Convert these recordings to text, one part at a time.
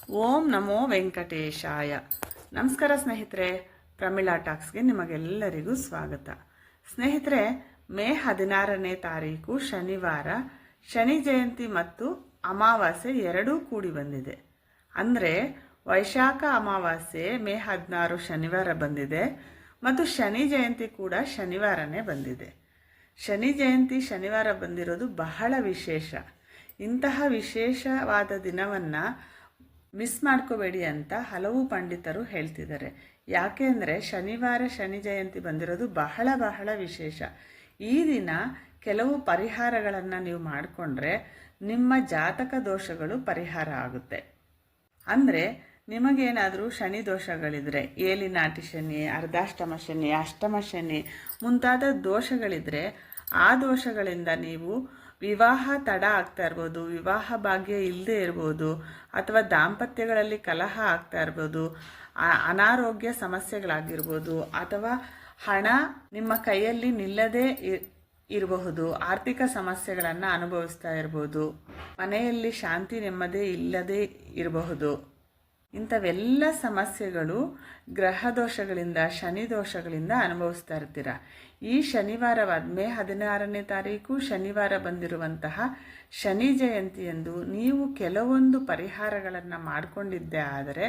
ಓಂ ನಮೋ ವೆಂಕಟೇಶಾಯ. ನಮಸ್ಕಾರ ಸ್ನೇಹಿತರೆ, ಪ್ರಮಿಳಾ ಟಾಕ್ಸ್ಗೆ ನಿಮಗೆಲ್ಲರಿಗೂ ಸ್ವಾಗತ. ಸ್ನೇಹಿತರೆ, ಮೇ 16ನೇ ತಾರೀಕು ಶನಿವಾರ ಶನಿ ಜಯಂತಿ ಮತ್ತು ಅಮಾವಾಸ್ಯೆ ಎರಡೂ ಕೂಡಿ ಬಂದಿದೆ. ಅಂದರೆ ವೈಶಾಖ ಅಮಾವಾಸ್ಯೆ ಮೇ 16 ಶನಿವಾರ ಬಂದಿದೆ ಮತ್ತು ಶನಿ ಜಯಂತಿ ಕೂಡ ಶನಿವಾರನೇ ಬಂದಿದೆ. ಶನಿ ಜಯಂತಿ ಶನಿವಾರ ಬಂದಿರೋದು ಬಹಳ ವಿಶೇಷ. ಇಂತಹ ವಿಶೇಷವಾದ ದಿನವನ್ನು ಮಿಸ್ ಮಾಡ್ಕೋಬೇಡಿ ಅಂತ ಹಲವು ಪಂಡಿತರು ಹೇಳ್ತಿದ್ದಾರೆ. ಯಾಕೆ ಅಂದರೆ ಶನಿವಾರ ಶನಿ ಜಯಂತಿ ಬಂದಿರೋದು ಬಹಳ ಬಹಳ ವಿಶೇಷ. ಈ ದಿನ ಕೆಲವು ಪರಿಹಾರಗಳನ್ನು ನೀವು ಮಾಡಿಕೊಂಡ್ರೆ ನಿಮ್ಮ ಜಾತಕ ದೋಷಗಳು ಪರಿಹಾರ ಆಗುತ್ತೆ. ಅಂದರೆ ನಿಮಗೇನಾದರೂ ಶನಿ ದೋಷಗಳಿದ್ರೆ, ಏಲಿನಾಟಿ ಶನಿ, ಅರ್ಧಾಷ್ಟಮ ಶನಿ, ಅಷ್ಟಮ ಶನಿ ಮುಂತಾದ ದೋಷಗಳಿದ್ರೆ ಆ ದೋಷಗಳಿಂದ ನೀವು ವಿವಾಹ ತಡ ಆಗ್ತಾ ಇರ್ಬೋದು, ವಿವಾಹ ಭಾಗ್ಯ ಇಲ್ಲದೆ ಇರ್ಬೋದು, ಅಥವಾ ದಾಂಪತ್ಯಗಳಲ್ಲಿ ಕಲಹ ಆಗ್ತಾ ಇರ್ಬೋದು, ಅನಾರೋಗ್ಯ ಸಮಸ್ಯೆಗಳಾಗಿರ್ಬೋದು, ಅಥವಾ ಹಣ ನಿಮ್ಮ ಕೈಯಲ್ಲಿ ನಿಲ್ಲದೇ ಇರಬಹುದು, ಆರ್ಥಿಕ ಸಮಸ್ಯೆಗಳನ್ನು ಅನುಭವಿಸ್ತಾ ಇರ್ಬೋದು, ಮನೆಯಲ್ಲಿ ಶಾಂತಿ ನೆಮ್ಮದಿ ಇಲ್ಲದೇ ಇರಬಹುದು. ಇಂಥವೆಲ್ಲ ಸಮಸ್ಯೆಗಳು ಗ್ರಹ ದೋಷಗಳಿಂದ, ಶನಿ ದೋಷಗಳಿಂದ ಅನುಭವಿಸ್ತಾ ಇರ್ತೀರ. ಈ ಶನಿವಾರವಾದ ಮೇ 16ನೇ ತಾರೀಕು ಶನಿವಾರ ಬಂದಿರುವಂತಹ ಶನಿ ಜಯಂತಿಯಂದು ನೀವು ಕೆಲವೊಂದು ಪರಿಹಾರಗಳನ್ನು ಮಾಡಿಕೊಂಡಿದ್ದೇ ಆದರೆ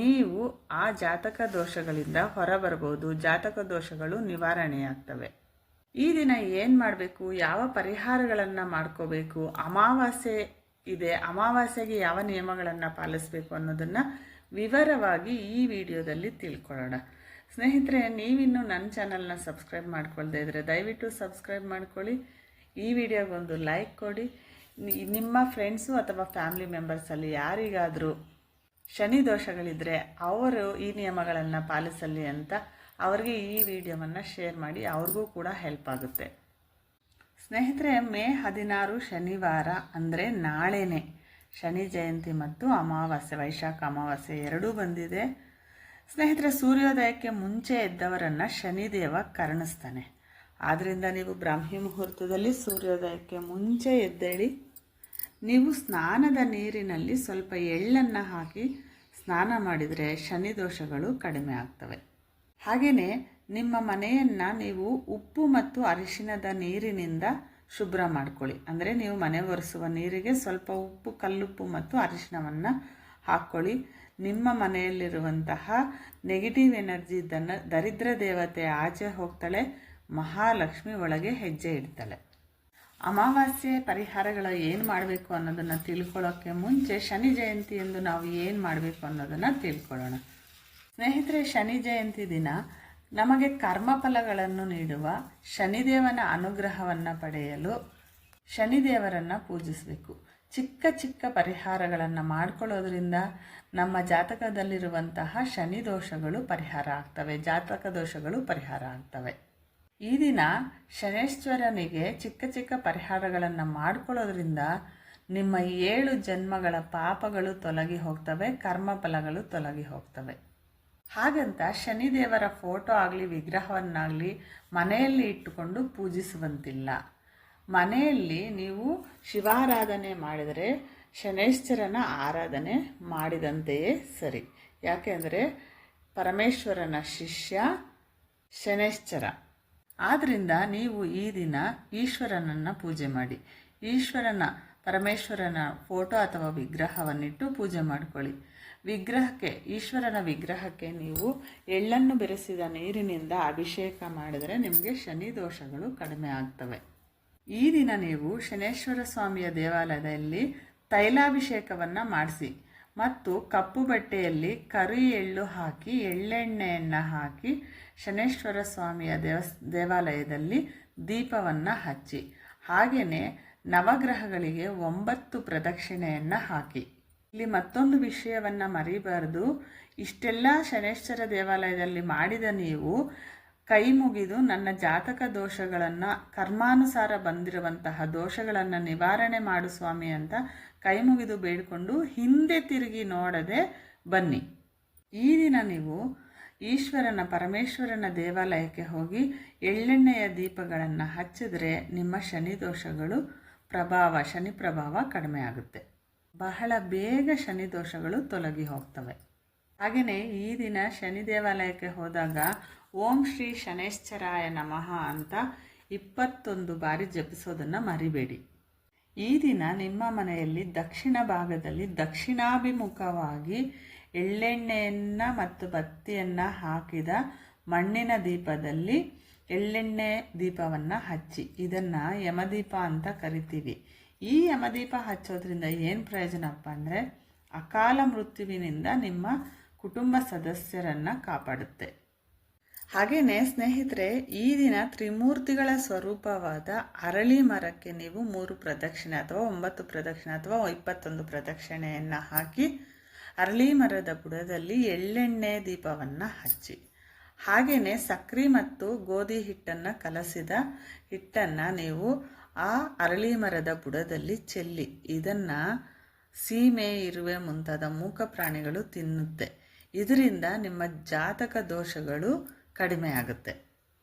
ನೀವು ಆ ಜಾತಕ ದೋಷಗಳಿಂದ ಹೊರಬರಬಹುದು. ಜಾತಕ ದೋಷಗಳು ನಿವಾರಣೆಯಾಗ್ತವೆ. ಈ ದಿನ ಏನು ಮಾಡಬೇಕು, ಯಾವ ಪರಿಹಾರಗಳನ್ನು ಮಾಡ್ಕೋಬೇಕು, ಅಮಾವಾಸ್ಯೆ ಇದೆ, ಅಮಾವಾಸ್ಯೆಗೆ ಯಾವ ನಿಯಮಗಳನ್ನು ಪಾಲಿಸಬೇಕು ಅನ್ನೋದನ್ನು ವಿವರವಾಗಿ ಈ ವಿಡಿಯೋದಲ್ಲಿ ತಿಳ್ಕೊಳ್ಳೋಣ. ಸ್ನೇಹಿತರೆ, ನೀವಿನ್ನೂ ನನ್ನ ಚಾನಲ್ನ ಸಬ್ಸ್ಕ್ರೈಬ್ ಮಾಡ್ಕೊಳ್ದೇ ಇದ್ದರೆ ದಯವಿಟ್ಟು ಸಬ್ಸ್ಕ್ರೈಬ್ ಮಾಡ್ಕೊಳ್ಳಿ. ಈ ವಿಡಿಯೋಗೊಂದು ಲೈಕ್ ಕೊಡಿ. ನಿಮ್ಮ ಫ್ರೆಂಡ್ಸು ಅಥವಾ ಫ್ಯಾಮಿಲಿ ಮೆಂಬರ್ಸಲ್ಲಿ ಯಾರಿಗಾದರೂ ಶನಿ ದೋಷಗಳಿದ್ದರೆ ಅವರು ಈ ನಿಯಮಗಳನ್ನು ಪಾಲಿಸಲಿ ಅಂತ ಅವರಿಗೆ ಈ ವಿಡಿಯೋವನ್ನು ಶೇರ್ ಮಾಡಿ, ಅವ್ರಿಗೂ ಕೂಡ ಹೆಲ್ಪ್ ಆಗುತ್ತೆ. ಸ್ನೇಹಿತರೆ, ಮೇ 16 ಶನಿವಾರ ಅಂದರೆ ನಾಳೆನೇ ಶನಿ ಜಯಂತಿ ಮತ್ತು ಅಮಾವಾಸ್ಯೆ, ವೈಶಾಖ ಅಮಾವಾಸ್ಯೆ ಎರಡೂ ಬಂದಿದೆ. ಸ್ನೇಹಿತರೆ, ಸೂರ್ಯೋದಯಕ್ಕೆ ಮುಂಚೆ ಎದ್ದವರನ್ನು ಶನಿದೇವ ಕರುಣಿಸ್ತಾನೆ. ಆದ್ದರಿಂದ ನೀವು ಬ್ರಾಹ್ಮಿ ಮುಹೂರ್ತದಲ್ಲಿ ಸೂರ್ಯೋದಯಕ್ಕೆ ಮುಂಚೆ ಎದ್ದೇಳಿ ನೀವು ಸ್ನಾನದ ನೀರಿನಲ್ಲಿ ಸ್ವಲ್ಪ ಎಳ್ಳನ್ನು ಹಾಕಿ ಸ್ನಾನ ಮಾಡಿದರೆ ಶನಿ ದೋಷಗಳು ಕಡಿಮೆ ಆಗ್ತವೆ. ಹಾಗೆಯೇ ನಿಮ್ಮ ಮನೆಯನ್ನು ನೀವು ಉಪ್ಪು ಮತ್ತು ಅರಿಶಿಣದ ನೀರಿನಿಂದ ಶುಭ್ರ ಮಾಡ್ಕೊಳ್ಳಿ. ಅಂದರೆ ನೀವು ಮನೆ ಒರೆಸುವ ನೀರಿಗೆ ಸ್ವಲ್ಪ ಉಪ್ಪು, ಕಲ್ಲುಪ್ಪು ಮತ್ತು ಅರಿಶಿಣವನ್ನು ಹಾಕ್ಕೊಳ್ಳಿ. ನಿಮ್ಮ ಮನೆಯಲ್ಲಿರುವಂತಹ ನೆಗೆಟಿವ್ ಎನರ್ಜಿ, ದರಿದ್ರ ದೇವತೆ ಆಚೆ ಹೋಗ್ತಾಳೆ, ಮಹಾಲಕ್ಷ್ಮಿ ಒಳಗೆ ಹೆಜ್ಜೆ ಇಡ್ತಾಳೆ. ಅಮಾವಾಸ್ಯೆ ಪರಿಹಾರಗಳು ಏನು ಮಾಡಬೇಕು ಅನ್ನೋದನ್ನು ತಿಳ್ಕೊಳ್ಳೋಕ್ಕೆ ಮುಂಚೆ ಶನಿ ಜಯಂತಿ ಎಂದು ನಾವು ಏನು ಮಾಡಬೇಕು ಅನ್ನೋದನ್ನು ತಿಳ್ಕೊಳ್ಳೋಣ. ಸ್ನೇಹಿತರೆ, ಶನಿ ಜಯಂತಿ ದಿನ ನಮಗೆ ಕರ್ಮಫಲಗಳನ್ನು ನೀಡುವ ಶನಿದೇವನ ಅನುಗ್ರಹವನ್ನು ಪಡೆಯಲು ಶನಿದೇವರನ್ನು ಪೂಜಿಸಬೇಕು. ಚಿಕ್ಕ ಚಿಕ್ಕ ಪರಿಹಾರಗಳನ್ನು ಮಾಡಿಕೊಳ್ಳೋದ್ರಿಂದ ನಮ್ಮ ಜಾತಕದಲ್ಲಿರುವಂತಹ ಶನಿ ದೋಷಗಳು ಪರಿಹಾರ ಆಗ್ತವೆ, ಜಾತಕ ದೋಷಗಳು ಪರಿಹಾರ ಆಗ್ತವೆ. ಈ ದಿನ ಶನೇಶ್ವರನಿಗೆ ಚಿಕ್ಕ ಚಿಕ್ಕ ಪರಿಹಾರಗಳನ್ನು ಮಾಡಿಕೊಳ್ಳೋದ್ರಿಂದ ನಿಮ್ಮ 7 ಜನ್ಮಗಳ ಪಾಪಗಳು ತೊಲಗಿ ಹೋಗ್ತವೆ, ಕರ್ಮಫಲಗಳು ತೊಲಗಿ ಹೋಗ್ತವೆ. ಹಾಗಂತ ಶನಿದೇವರ ಫೋಟೋ ಆಗಲಿ ವಿಗ್ರಹವನ್ನಾಗಲಿ ಮನೆಯಲ್ಲಿ ಇಟ್ಟುಕೊಂಡು ಪೂಜಿಸುವಂತಿಲ್ಲ. ಮನೆಯಲ್ಲಿ ನೀವು ಶಿವಾರಾಧನೆ ಮಾಡಿದರೆ ಶನೇಶ್ವರನ ಆರಾಧನೆ ಮಾಡಿದಂತೆಯೇ ಸರಿ. ಯಾಕೆಂದರೆ ಪರಮೇಶ್ವರನ ಶಿಷ್ಯ ಶನೇಶ್ವರ. ಆದ್ದರಿಂದ ನೀವು ಈ ದಿನ ಈಶ್ವರನನ್ನು ಪೂಜೆ ಮಾಡಿ. ಪರಮೇಶ್ವರನ ಫೋಟೋ ಅಥವಾ ವಿಗ್ರಹವನ್ನಿಟ್ಟು ಪೂಜೆ ಮಾಡಿಕೊಳ್ಳಿ. ಈಶ್ವರನ ವಿಗ್ರಹಕ್ಕೆ ನೀವು ಎಳ್ಳನ್ನು ಬೆರೆಸಿದ ನೀರಿನಿಂದ ಅಭಿಷೇಕ ಮಾಡಿದರೆ ನಿಮಗೆ ಶನಿ ದೋಷಗಳು ಕಡಿಮೆ ಆಗ್ತವೆ. ಈ ದಿನ ನೀವು ಶನೇಶ್ವರ ಸ್ವಾಮಿಯ ದೇವಾಲಯದಲ್ಲಿ ತೈಲಾಭಿಷೇಕವನ್ನು ಮಾಡಿಸಿ ಮತ್ತು ಕಪ್ಪು ಬಟ್ಟೆಯಲ್ಲಿ ಕರಿ ಎಳ್ಳು ಹಾಕಿ ಎಳ್ಳೆಣ್ಣೆಯನ್ನು ಹಾಕಿ ಶನೇಶ್ವರ ಸ್ವಾಮಿಯ ದೇವಾಲಯದಲ್ಲಿ ದೀಪವನ್ನು ಹಚ್ಚಿ, ಹಾಗೆಯೇ ನವಗ್ರಹಗಳಿಗೆ 9 ಪ್ರದಕ್ಷಿಣೆಯನ್ನು ಹಾಕಿ. ಇಲ್ಲಿ ಮತ್ತೊಂದು ವಿಷಯವನ್ನು ಮರಿಬಾರದು. ಇಷ್ಟೆಲ್ಲ ಶನೇಶ್ವರ ದೇವಾಲಯದಲ್ಲಿ ಮಾಡಿದ ನೀವು ಕೈ ಮುಗಿದು ನನ್ನ ಜಾತಕ ದೋಷಗಳನ್ನು, ಕರ್ಮಾನುಸಾರ ಬಂದಿರುವಂತಹ ದೋಷಗಳನ್ನು ನಿವಾರಣೆ ಮಾಡು ಸ್ವಾಮಿ ಅಂತ ಕೈ ಮುಗಿದು ಬೇಡಿಕೊಂಡು ಹಿಂದೆ ತಿರುಗಿ ನೋಡದೆ ಬನ್ನಿ. ಈ ದಿನ ನೀವು ಪರಮೇಶ್ವರನ ದೇವಾಲಯಕ್ಕೆ ಹೋಗಿ ಎಳ್ಳೆಣ್ಣೆಯ ದೀಪಗಳನ್ನು ಹಚ್ಚಿದ್ರೆ ನಿಮ್ಮ ಶನಿ ದೋಷಗಳು ಶನಿ ಪ್ರಭಾವ ಕಡಿಮೆ ಆಗುತ್ತೆ. ಬಹಳ ಬೇಗ ಶನಿ ದೋಷಗಳು ತೊಲಗಿ ಹೋಗ್ತವೆ. ಹಾಗೆಯೇ ಈ ದಿನ ಶನಿ ದೇವಾಲಯಕ್ಕೆ ಹೋದಾಗ ಓಂ ಶ್ರೀ ಶನೈಶ್ಚರಾಯ ನಮಃ ಅಂತ 21 ಬಾರಿ ಜಪಿಸೋದನ್ನು ಮರಿಬೇಡಿ. ಈ ದಿನ ನಿಮ್ಮ ಮನೆಯಲ್ಲಿ ದಕ್ಷಿಣ ಭಾಗದಲ್ಲಿ ದಕ್ಷಿಣಾಭಿಮುಖವಾಗಿ ಎಳ್ಳೆಣ್ಣೆಯನ್ನು ಮತ್ತು ಬತ್ತಿಯನ್ನು ಹಾಕಿದ ಮಣ್ಣಿನ ದೀಪದಲ್ಲಿ ಎಳ್ಳೆಣ್ಣೆ ದೀಪವನ್ನು ಹಚ್ಚಿ, ಇದನ್ನು ಯಮದೀಪ ಅಂತ ಕರಿತೀವಿ. ಈ ಯಮದೀಪ ಹಚ್ಚೋದ್ರಿಂದ ಏನು ಪ್ರಯೋಜನಪ್ಪ ಅಂದರೆ ಅಕಾಲ ಮೃತ್ಯುವಿನಿಂದ ನಿಮ್ಮ ಕುಟುಂಬ ಸದಸ್ಯರನ್ನು ಕಾಪಾಡುತ್ತೆ. ಹಾಗೆಯೇ ಸ್ನೇಹಿತರೆ, ಈ ದಿನ ತ್ರಿಮೂರ್ತಿಗಳ ಸ್ವರೂಪವಾದ ಅರಳಿ ಮರಕ್ಕೆ ನೀವು 3 ಪ್ರದಕ್ಷಿಣೆ ಅಥವಾ 9 ಪ್ರದಕ್ಷಿಣೆ ಅಥವಾ 21 ಪ್ರದಕ್ಷಿಣೆಯನ್ನು ಹಾಕಿ ಅರಳಿ ಮರದ ಬುಡದಲ್ಲಿ ಎಳ್ಳೆಣ್ಣೆ ದೀಪವನ್ನು ಹಚ್ಚಿ, ಹಾಗೆಯೇ ಸಕ್ಕರೆ ಮತ್ತು ಗೋಧಿ ಹಿಟ್ಟನ್ನು ಕಲಸಿದ ಹಿಟ್ಟನ್ನು ನೀವು ಆ ಅರಳಿ ಮರದ ಬುಡದಲ್ಲಿ ಚೆಲ್ಲಿ, ಇದನ್ನು ಸೀಮೆ, ಇರುವೆ ಮುಂತಾದ ಮೂಕ ಪ್ರಾಣಿಗಳು ತಿನ್ನುತ್ತೆ. ಇದರಿಂದ ನಿಮ್ಮ ಜಾತಕ ದೋಷಗಳು ಕಡಿಮೆ ಆಗುತ್ತೆ.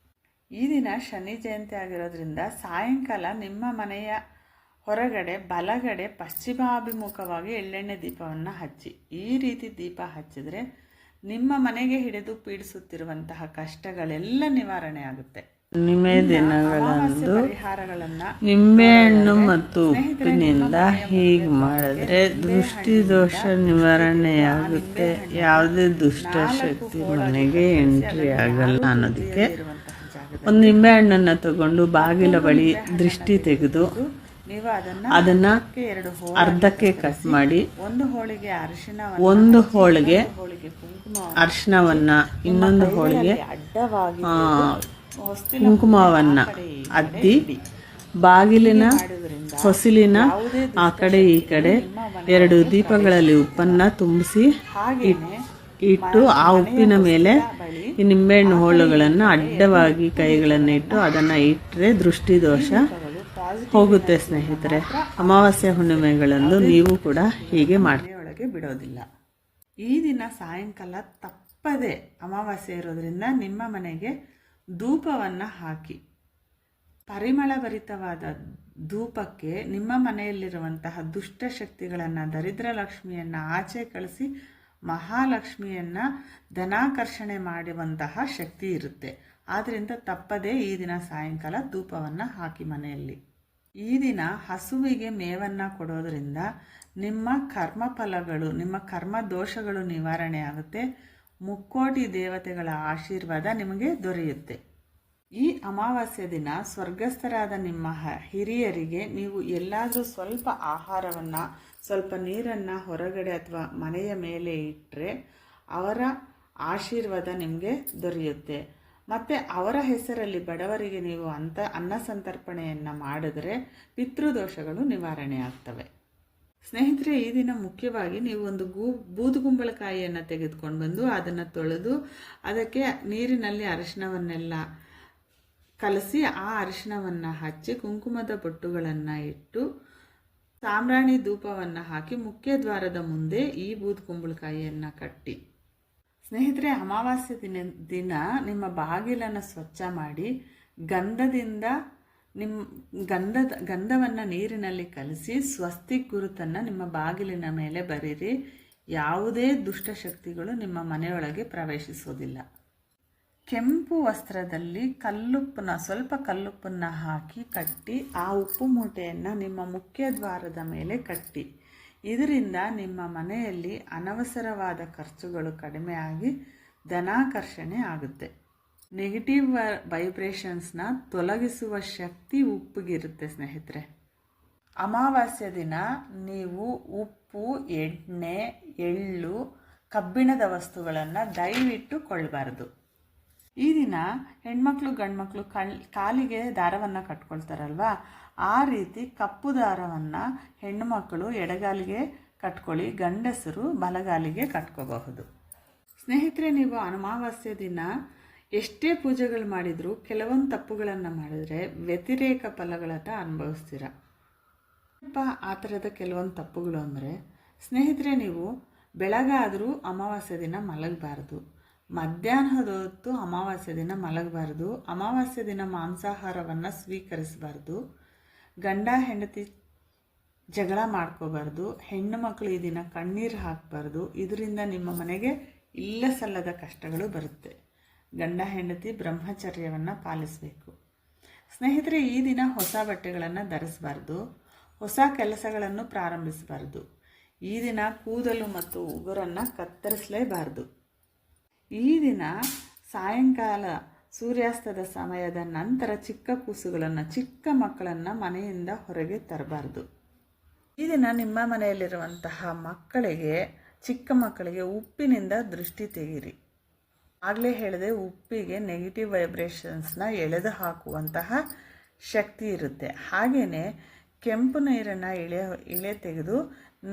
ಈ ದಿನ ಶನಿ ಜಯಂತಿ ಆಗಿರೋದ್ರಿಂದ ಸಾಯಂಕಾಲ ನಿಮ್ಮ ಮನೆಯ ಹೊರಗಡೆ ಬಲಗಡೆ ಪಶ್ಚಿಮಾಭಿಮುಖವಾಗಿ ಎಳ್ಳೆಣ್ಣೆ ದೀಪವನ್ನು ಹಚ್ಚಿ. ಈ ರೀತಿ ದೀಪ ಹಚ್ಚಿದರೆ ನಿಮ್ಮ ಮನೆಗೆ ಹಿಡಿದು ಪೀಡಿಸುತ್ತಿರುವಂತಹ ಕಷ್ಟಗಳೆಲ್ಲ ನಿವಾರಣೆ ಆಗುತ್ತೆ. ಹುಣ್ಣಿಮೆ ದಿನಗಳಂದು ನಿಂಬೆಹಣ್ಣು ಮತ್ತು ಉಪ್ಪಿನಿಂದ ಹೀಗೆ ಮಾಡಿದ್ರೆ ದೃಷ್ಟಿ ದೋಷ ನಿವಾರಣೆಯಾಗುತ್ತೆ. ಯಾವುದೇ ದುಷ್ಟಶಕ್ತಿ ಮನೆಗೆ ಎಂಟ್ರಿ ಆಗಲ್ಲ ಅನ್ನೋದಕ್ಕೆ ಒಂದು ನಿಂಬೆಹಣ್ಣನ್ನು ತಗೊಂಡು ಬಾಗಿಲ ಬಳಿ ದೃಷ್ಟಿ ತೆಗೆದು ಅದನ್ನು ಅರ್ಧಕ್ಕೆ ಕಟ್ ಮಾಡಿ ಒಂದು ಹೋಳಿಗೆ ಅರಿಶಿನವನ್ನು ಇನ್ನೊಂದು ಹೋಳಿಗೆ ಕುಂಕುಮವನ್ನು ಅದ್ದಿ ಬಾಗಿಲಿನ ಹೊಸಲಿನ ಆ ಕಡೆ ಈ ಕಡೆ 2 ದೀಪಗಳಲ್ಲಿ ಉಪ್ಪನ್ನು ತುಂಬಿಸಿ ಇಟ್ಟು ಆ ಉಪ್ಪಿನ ಮೇಲೆ ಈ ನಿಂಬೆಹಣ್ಣು ಹೋಳುಗಳನ್ನು ಅಡ್ಡವಾಗಿ ಕೈಗಳನ್ನು ಇಟ್ಟು ಅದನ್ನು ಇಟ್ಟರೆ ದೃಷ್ಟಿ ದೋಷ ಹೋಗುತ್ತೆ. ಸ್ನೇಹಿತರೆ, ಅಮಾವಾಸ್ಯೆ ಹುಣ್ಣಿಮೆಗಳಂದು ನೀವು ಕೂಡ ಹೀಗೆ ಒಳಗೆ ಬಿಡೋದಿಲ್ಲ. ಈ ದಿನ ಸಾಯಂಕಾಲ ತಪ್ಪದೆ ಅಮಾವಾಸ್ಯೆ ಇರೋದ್ರಿಂದ ನಿಮ್ಮ ಮನೆಗೆ ಧೂಪವನ್ನು ಹಾಕಿ. ಪರಿಮಳಭರಿತವಾದ ಧೂಪಕ್ಕೆ ನಿಮ್ಮ ಮನೆಯಲ್ಲಿರುವಂತಹ ದುಷ್ಟಶಕ್ತಿಗಳನ್ನು, ದರಿದ್ರ ಲಕ್ಷ್ಮಿಯನ್ನು ಆಚೆ ಕಳಿಸಿ ಮಹಾಲಕ್ಷ್ಮಿಯನ್ನು ಧನಾಕರ್ಷಣೆ ಮಾಡುವಂತಹ ಶಕ್ತಿ ಇರುತ್ತೆ. ಆದ್ದರಿಂದ ತಪ್ಪದೆ ಈ ದಿನ ಸಾಯಂಕಾಲ ಧೂಪವನ್ನು ಹಾಕಿ ಮನೆಯಲ್ಲಿ. ಈ ದಿನ ಹಸುವಿಗೆ ಮೇವನ್ನು ಕೊಡೋದ್ರಿಂದ ನಿಮ್ಮ ಕರ್ಮಫಲಗಳು, ನಿಮ್ಮ ಕರ್ಮ ದೋಷಗಳು ನಿವಾರಣೆ ಆಗುತ್ತೆ. ಮುಕ್ಕೋಟಿ ದೇವತೆಗಳ ಆಶೀರ್ವಾದ ನಿಮಗೆ ದೊರೆಯುತ್ತೆ. ಈ ಅಮಾವಾಸ್ಯೆ ದಿನ ಸ್ವರ್ಗಸ್ಥರಾದ ನಿಮ್ಮ ಹಿರಿಯರಿಗೆ ನೀವು ಎಲ್ಲಾದರೂ ಸ್ವಲ್ಪ ಆಹಾರವನ್ನು, ಸ್ವಲ್ಪ ನೀರನ್ನು ಹೊರಗಡೆ ಅಥವಾ ಮನೆಯ ಮೇಲೆ ಇಟ್ಟರೆ ಅವರ ಆಶೀರ್ವಾದ ನಿಮಗೆ ದೊರೆಯುತ್ತೆ. ಮತ್ತು ಅವರ ಹೆಸರಲ್ಲಿ ಬಡವರಿಗೆ ನೀವು ಅನ್ನ ಸಂತರ್ಪಣೆಯನ್ನು ಮಾಡಿದ್ರೆ ಪಿತೃದೋಷಗಳು ನಿವಾರಣೆ ಆಗ್ತವೆ. ಸ್ನೇಹಿತರೆ, ಈ ದಿನ ಮುಖ್ಯವಾಗಿ ನೀವು ಒಂದು ಬೂದುಗುಂಬಳಕಾಯಿಯನ್ನು ತೆಗೆದುಕೊಂಡು ಬಂದು ಅದನ್ನು ತೊಳೆದು ಅದಕ್ಕೆ ನೀರಿನಲ್ಲಿ ಅರಿಶಿನವನ್ನೆಲ್ಲ ಕಲಸಿ ಆ ಅರಿಶಿನವನ್ನು ಹಚ್ಚಿ ಕುಂಕುಮದ ಬೊಟ್ಟುಗಳನ್ನು ಇಟ್ಟು ಸಾಂಬ್ರಾಣಿ ಧೂಪವನ್ನು ಹಾಕಿ ಮುಖ್ಯ ದ್ವಾರದ ಮುಂದೆ ಈ ಬೂದುಗುಂಬಳಕಾಯಿಯನ್ನು ಕಟ್ಟಿ. ಸ್ನೇಹಿತರೆ, ಅಮಾವಾಸ್ಯೆ ದಿನ ನಿಮ್ಮ ಬಾಗಿಲನ್ನು ಸ್ವಚ್ಛ ಮಾಡಿ ಗಂಧದಿಂದ ಗಂಧವನ್ನು ನೀರಿನಲ್ಲಿ ಕಲಸಿ ಸ್ವಸ್ತಿಕ್ ಗುರುತನ್ನು ನಿಮ್ಮ ಬಾಗಿಲಿನ ಮೇಲೆ ಬರೀರಿ. ಯಾವುದೇ ದುಷ್ಟಶಕ್ತಿಗಳು ನಿಮ್ಮ ಮನೆಯೊಳಗೆ ಪ್ರವೇಶಿಸೋದಿಲ್ಲ. ಕೆಂಪು ವಸ್ತ್ರದಲ್ಲಿ ಸ್ವಲ್ಪ ಕಲ್ಲುಪ್ಪನ್ನು ಹಾಕಿ ಕಟ್ಟಿ ಆ ಉಪ್ಪು ಮೂಟೆಯನ್ನು ನಿಮ್ಮ ಮುಖ್ಯ ದ್ವಾರದ ಮೇಲೆ ಕಟ್ಟಿ. ಇದರಿಂದ ನಿಮ್ಮ ಮನೆಯಲ್ಲಿ ಅನವಸರವಾದ ಖರ್ಚುಗಳು ಕಡಿಮೆ ಆಗಿ ಧನಾಕರ್ಷಣೆ ಆಗುತ್ತೆ. ನೆಗೆಟಿವ್ ವೈಬ್ರೇಷನ್ಸ್ನ ತೊಲಗಿಸುವ ಶಕ್ತಿ ಉಪ್ಪಿಗಿರುತ್ತೆ. ಸ್ನೇಹಿತರೆ, ಅಮಾವಾಸ್ಯೆ ದಿನ ನೀವು ಉಪ್ಪು, ಎಣ್ಣೆ, ಎಳ್ಳು, ಕಬ್ಬಿಣದ ವಸ್ತುಗಳನ್ನು ದಯವಿಟ್ಟು ಕೊಳ್ಳಬಾರ್ದು. ಈ ದಿನ ಹೆಣ್ಮಕ್ಳು ಗಂಡ್ಮಕ್ಳು ಕಾಲಿಗೆ ದಾರವನ್ನು ಕಟ್ಕೊಳ್ತಾರಲ್ವ, ಆ ರೀತಿ ಕಪ್ಪು ದಾರವನ್ನು ಹೆಣ್ಣುಮಕ್ಕಳು ಎಡಗಾಲಿಗೆ ಕಟ್ಕೊಳ್ಳಿ, ಗಂಡಸರು ಬಲಗಾಲಿಗೆ ಕಟ್ಕೋಬಹುದು. ಸ್ನೇಹಿತರೆ, ನೀವು ಅಮಾವಾಸ್ಯೆ ದಿನ ಎಷ್ಟೇ ಪೂಜೆಗಳು ಮಾಡಿದರೂ ಕೆಲವೊಂದು ತಪ್ಪುಗಳನ್ನು ಮಾಡಿದ್ರೆ ವ್ಯತಿರೇಕ ಫಲಗಳನ್ನು ಅನುಭವಿಸ್ತೀರ. ಆ ಥರದ ಕೆಲವೊಂದು ತಪ್ಪುಗಳು ಅಂದರೆ, ಸ್ನೇಹಿತರೆ, ನೀವು ಬೆಳಗಾದರೂ ಅಮಾವಾಸ್ಯೆ ದಿನ ಮಲಗಬಾರ್ದು, ಮಧ್ಯಾಹ್ನದ ಹೊತ್ತು ಅಮಾವಾಸ್ಯೆ ದಿನ ಮಲಗಬಾರ್ದು, ಅಮಾವಾಸ್ಯೆ ದಿನ ಮಾಂಸಾಹಾರವನ್ನು ಸ್ವೀಕರಿಸಬಾರ್ದು, ಗಂಡ ಹೆಂಡತಿ ಜಗಳ ಮಾಡ್ಕೋಬಾರ್ದು. ಹೆಣ್ಣು ಮಕ್ಕಳು ಈ ದಿನ ಕಣ್ಣೀರು ಹಾಕಬಾರ್ದು. ಇದರಿಂದ ನಿಮ್ಮ ಮನೆಗೆ ಇಲ್ಲ ಸಲ್ಲದ ಕಷ್ಟಗಳು ಬರುತ್ತೆ. ಗಂಡ ಹೆಂಡತಿ ಬ್ರಹ್ಮಚರ್ಯವನ್ನು ಪಾಲಿಸಬೇಕು. ಸ್ನೇಹಿತರೆ, ಈ ದಿನ ಹೊಸ ಬಟ್ಟೆಗಳನ್ನು ಧರಿಸಬಾರ್ದು. ಹೊಸ ಕೆಲಸಗಳನ್ನು ಪ್ರಾರಂಭಿಸಬಾರ್ದು. ಈ ದಿನ ಕೂದಲು ಮತ್ತು ಉಗುರನ್ನು ಕತ್ತರಿಸಲೇಬಾರ್ದು. ಈ ದಿನ ಸಾಯಂಕಾಲ ಸೂರ್ಯಾಸ್ತದ ಸಮಯದ ನಂತರ ಚಿಕ್ಕ ಕೂಸುಗಳನ್ನು, ಚಿಕ್ಕ ಮಕ್ಕಳನ್ನು ಮನೆಯಿಂದ ಹೊರಗೆ ತರಬಾರ್ದು. ಈ ದಿನ ನಿಮ್ಮ ಮನೆಯಲ್ಲಿರುವಂತಹ ಮಕ್ಕಳಿಗೆ, ಚಿಕ್ಕ ಮಕ್ಕಳಿಗೆ ಉಪ್ಪಿನಿಂದ ದೃಷ್ಟಿ ತೆಗೀರಿ. ಆಗಲೇ ಹೇಳಿದೆ, ಉಪ್ಪಿಗೆ ನೆಗೆಟಿವ್ ವೈಬ್ರೇಷನ್ಸ್ನ ಎಳೆದು ಹಾಕುವಂತಹ ಶಕ್ತಿ ಇರುತ್ತೆ. ಹಾಗೆಯೇ ಕೆಂಪು ನೀರನ್ನು ಇಳೆ ತೆಗೆದು,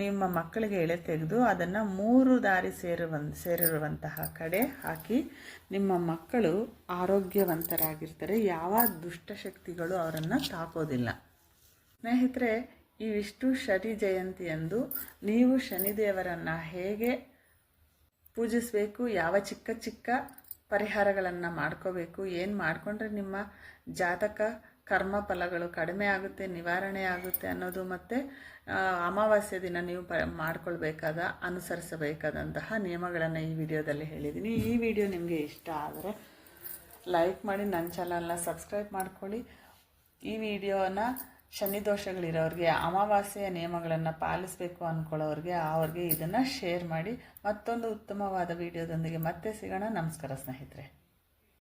ನಿಮ್ಮ ಮಕ್ಕಳಿಗೆ ಎಳೆ ತೆಗೆದು ಅದನ್ನು 3 ದಾರಿ ಸೇರಿರುವಂತಹ ಕಡೆ ಹಾಕಿ, ನಿಮ್ಮ ಮಕ್ಕಳು ಆರೋಗ್ಯವಂತರಾಗಿರ್ತಾರೆ. ಯಾವ ದುಷ್ಟಶಕ್ತಿಗಳು ಅವರನ್ನು ತಾಕೋದಿಲ್ಲ. ಸ್ನೇಹಿತರೆ, ಇವಿಷ್ಟು ಶನಿ ಜಯಂತಿಯಂದು ನೀವು ಶನಿದೇವರನ್ನು ಹೇಗೆ ಪೂಜಿಸಬೇಕು, ಯಾವ ಚಿಕ್ಕ ಚಿಕ್ಕ ಪರಿಹಾರಗಳನ್ನು ಮಾಡ್ಕೋಬೇಕು, ಏನು ಮಾಡಿಕೊಂಡ್ರೆ ನಿಮ್ಮ ಜಾತಕ ಕರ್ಮ ಫಲಗಳು ಕಡಿಮೆ ಆಗುತ್ತೆ, ನಿವಾರಣೆ ಆಗುತ್ತೆ ಅನ್ನೋದು, ಮತ್ತು ಅಮಾವಾಸ್ಯೆ ದಿನ ನೀವು ಮಾಡ್ಕೊಳ್ಬೇಕಾದ, ಅನುಸರಿಸಬೇಕಾದಂತಹ ನಿಯಮಗಳನ್ನು ಈ ವಿಡಿಯೋದಲ್ಲಿ ಹೇಳಿದ್ದೀನಿ. ಈ ವಿಡಿಯೋ ನಿಮಗೆ ಇಷ್ಟ ಆದರೆ ಲೈಕ್ ಮಾಡಿ, ನನ್ನ ಚಾನಲ್ನ ಸಬ್ಸ್ಕ್ರೈಬ್ ಮಾಡ್ಕೊಳ್ಳಿ. ಈ ವಿಡಿಯೋನ ಶನಿ ದೋಷಗಳಿರೋರಿಗೆ, ಅಮಾವಾಸ್ಯೆಯ ನಿಯಮಗಳನ್ನು ಪಾಲಿಸಬೇಕು ಅಂದ್ಕೊಳ್ಳೋರಿಗೆ, ಅವ್ರಿಗೆ ಇದನ್ನು ಶೇರ್ ಮಾಡಿ. ಮತ್ತೊಂದು ಉತ್ತಮವಾದ ವಿಡಿಯೋದೊಂದಿಗೆ ಮತ್ತೆ ಸಿಗೋಣ. ನಮಸ್ಕಾರ ಸ್ನೇಹಿತರೆ.